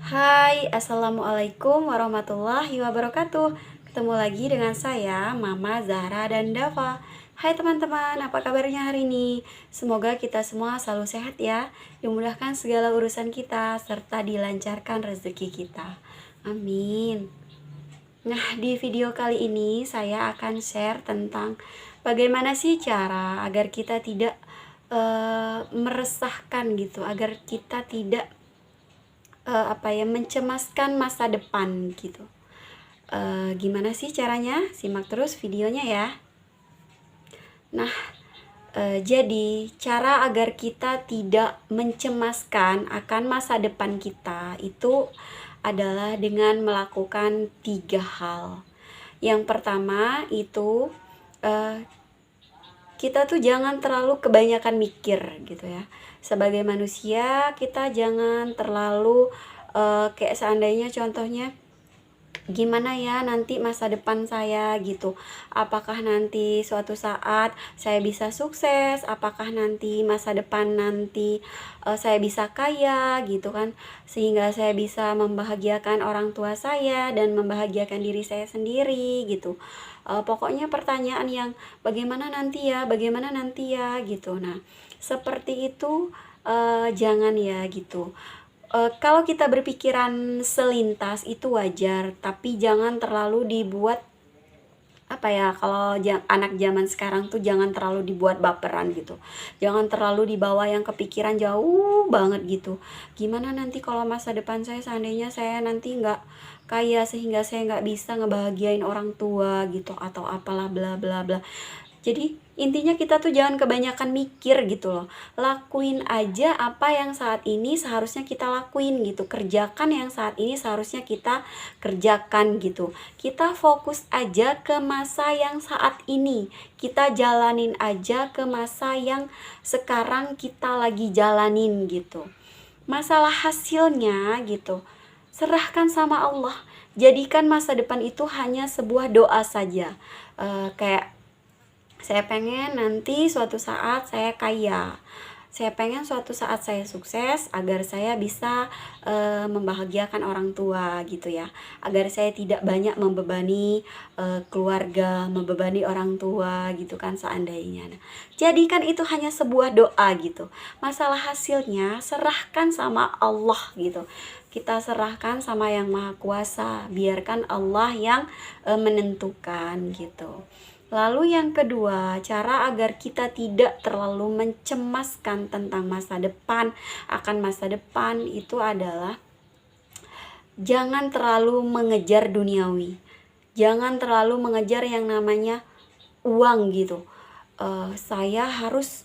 Hai, Assalamualaikum warahmatullahi wabarakatuh. Ketemu lagi dengan saya, Mama Zahra dan Dava. Hai teman-teman, apa kabarnya hari ini? Semoga kita semua selalu sehat ya, dimudahkan segala urusan kita, serta dilancarkan rezeki kita. Amin. Nah, di video kali ini saya akan share tentang bagaimana sih cara agar kita tidak meresahkan gitu, agar kita tidak mencemaskan masa depan gitu. Gimana sih caranya? Simak terus videonya ya. Nah, jadi cara agar kita tidak mencemaskan akan masa depan kita itu adalah dengan melakukan 3 hal. Yang pertama itu kita tuh jangan terlalu kebanyakan mikir gitu ya. Sebagai manusia kita jangan terlalu kayak seandainya contohnya gimana ya nanti masa depan saya gitu, apakah nanti suatu saat saya bisa sukses, apakah nanti masa depan nanti saya bisa kaya gitu kan, sehingga saya bisa membahagiakan orang tua saya dan membahagiakan diri saya sendiri gitu. Pokoknya pertanyaan yang bagaimana nanti ya gitu. Nah, seperti itu jangan ya gitu. Kalau kita berpikiran selintas itu wajar, tapi jangan terlalu dibuat kalau anak zaman sekarang tuh jangan terlalu dibuat baperan gitu. Jangan terlalu dibawa yang kepikiran jauh banget gitu. Gimana nanti kalau masa depan saya seandainya saya nanti nggak kaya sehingga saya nggak bisa ngebahagiain orang tua gitu atau apalah bla bla bla. Jadi intinya kita tuh jangan kebanyakan mikir gitu loh. Lakuin aja apa yang saat ini seharusnya kita lakuin gitu. Kerjakan yang saat ini seharusnya kita kerjakan gitu. Kita fokus aja ke masa yang saat ini. Kita jalanin aja ke masa yang sekarang kita lagi jalanin gitu. Masalah hasilnya gitu, serahkan sama Allah. Jadikan masa depan itu hanya sebuah doa saja. Kayak saya pengen nanti suatu saat saya kaya. Saya pengen suatu saat saya sukses agar saya bisa membahagiakan orang tua gitu ya. Agar saya tidak banyak membebani keluarga, membebani orang tua gitu kan seandainya. Nah, jadikan itu hanya sebuah doa gitu. Masalah hasilnya serahkan sama Allah gitu. Kita serahkan sama Yang Maha Kuasa. Biarkan Allah yang menentukan gitu. Lalu yang kedua, cara agar kita tidak terlalu mencemaskan tentang masa depan, akan masa depan itu adalah jangan terlalu mengejar duniawi. Jangan terlalu mengejar yang namanya uang gitu. Saya harus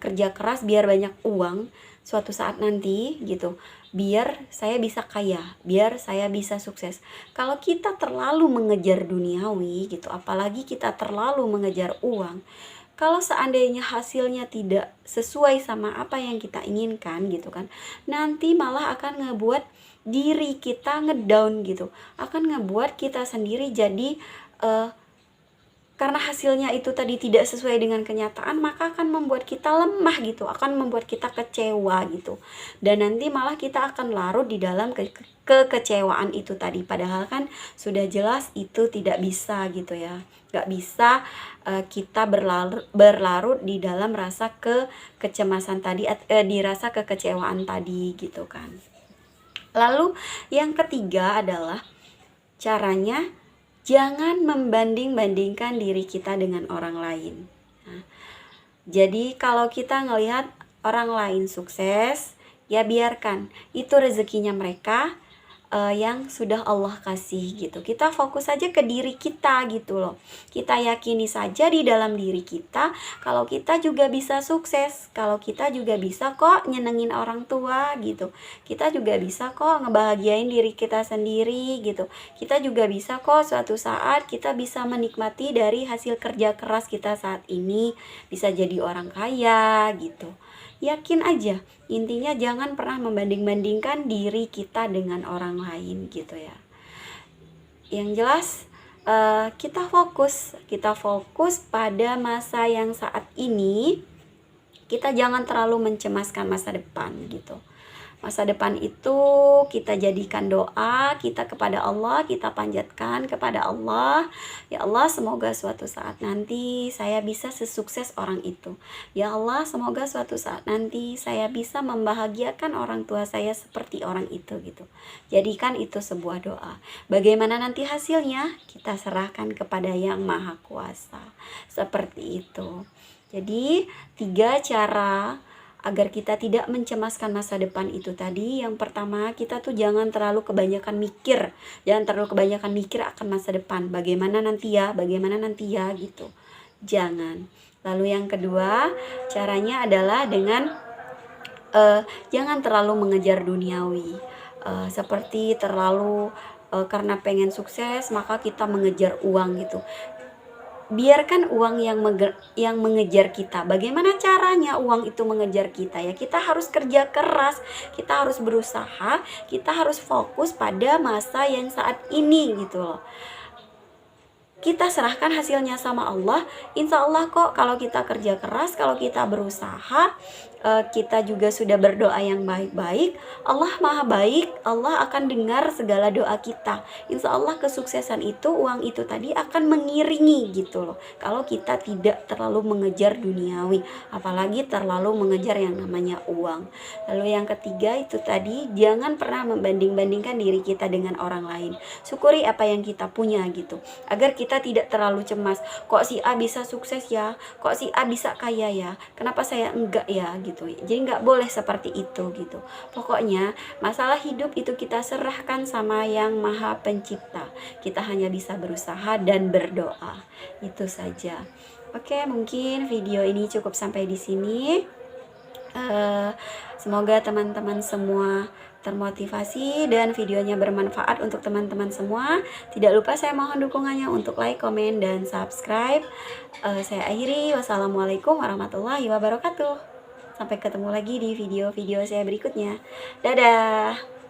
kerja keras biar banyak uang suatu saat nanti gitu, biar saya bisa kaya, biar saya bisa sukses. Kalau kita terlalu mengejar duniawi gitu, apalagi kita terlalu mengejar uang, kalau seandainya hasilnya tidak sesuai sama apa yang kita inginkan gitu kan, nanti malah akan ngebuat diri kita ngedown gitu, akan ngebuat kita sendiri jadi karena hasilnya itu tadi tidak sesuai dengan kenyataan, maka akan membuat kita lemah gitu, akan membuat kita kecewa gitu. Dan nanti malah kita akan larut di dalam kekecewaan itu tadi. Padahal kan sudah jelas itu tidak bisa gitu ya. Gak bisa kita berlarut di dalam rasa kecemasan tadi, dirasa kekecewaan tadi gitu kan. Lalu yang ketiga adalah caranya jangan membanding-bandingkan diri kita dengan orang lain. Nah, jadi kalau kita ngelihat orang lain sukses, ya biarkan. Itu rezekinya mereka yang sudah Allah kasih gitu. Kita fokus saja ke diri kita gitu loh. Kita yakini saja di dalam diri kita kalau kita juga bisa sukses, kalau kita juga bisa kok nyenengin orang tua gitu. Kita juga bisa kok ngebahagiain diri kita sendiri gitu. Kita juga bisa kok suatu saat kita bisa menikmati dari hasil kerja keras kita saat ini, bisa jadi orang kaya gitu. Yakin aja, intinya jangan pernah membanding-bandingkan diri kita dengan orang lain gitu ya. Yang jelas kita fokus pada masa yang saat ini. Kita jangan terlalu mencemaskan masa depan gitu. Masa depan itu kita jadikan doa kita kepada Allah, kita panjatkan kepada Allah. Ya Allah, semoga suatu saat nanti saya bisa sesukses orang itu. Ya Allah, semoga suatu saat nanti saya bisa membahagiakan orang tua saya seperti orang itu gitu. Jadikan itu sebuah doa. Bagaimana nanti hasilnya? Kita serahkan kepada Yang Maha Kuasa. Seperti itu. Jadi 3 cara agar kita tidak mencemaskan masa depan itu tadi. Yang pertama, kita tuh jangan terlalu kebanyakan mikir. Jangan terlalu kebanyakan mikir akan masa depan. Bagaimana nanti ya gitu. Jangan. Lalu yang kedua, caranya adalah dengan jangan terlalu mengejar duniawi. Seperti terlalu karena pengen sukses maka kita mengejar uang gitu. Biarkan uang yang mengejar kita. Bagaimana caranya uang itu mengejar kita ya? Kita harus kerja keras, kita harus berusaha, kita harus fokus pada masa yang saat ini gitu loh. Kita serahkan hasilnya sama Allah. Insya Allah kok kalau kita kerja keras, kalau kita berusaha, kita juga sudah berdoa yang baik-baik, Allah Maha Baik, Allah akan dengar segala doa kita. Insya Allah kesuksesan itu, uang itu tadi akan mengiringi gitu loh. Kalau kita tidak terlalu mengejar duniawi, apalagi terlalu mengejar yang namanya uang. Lalu yang ketiga itu tadi, jangan pernah membanding-bandingkan diri kita dengan orang lain. Syukuri apa yang kita punya gitu, agar kita tidak terlalu cemas. Kok si A bisa sukses ya? Kok si A bisa kaya ya? Kenapa saya enggak ya? Gitu. Jadi nggak boleh seperti itu gitu. Pokoknya masalah hidup itu kita serahkan sama Yang Maha Pencipta. Kita hanya bisa berusaha dan berdoa. Itu saja. Oke, mungkin video ini cukup sampai di sini. Semoga teman-teman semua termotivasi dan videonya bermanfaat untuk teman-teman semua. Tidak lupa saya mohon dukungannya untuk like, komen, dan subscribe. Saya akhiri. Wassalamualaikum warahmatullahi wabarakatuh. Sampai ketemu lagi di video-video saya berikutnya. Dadah.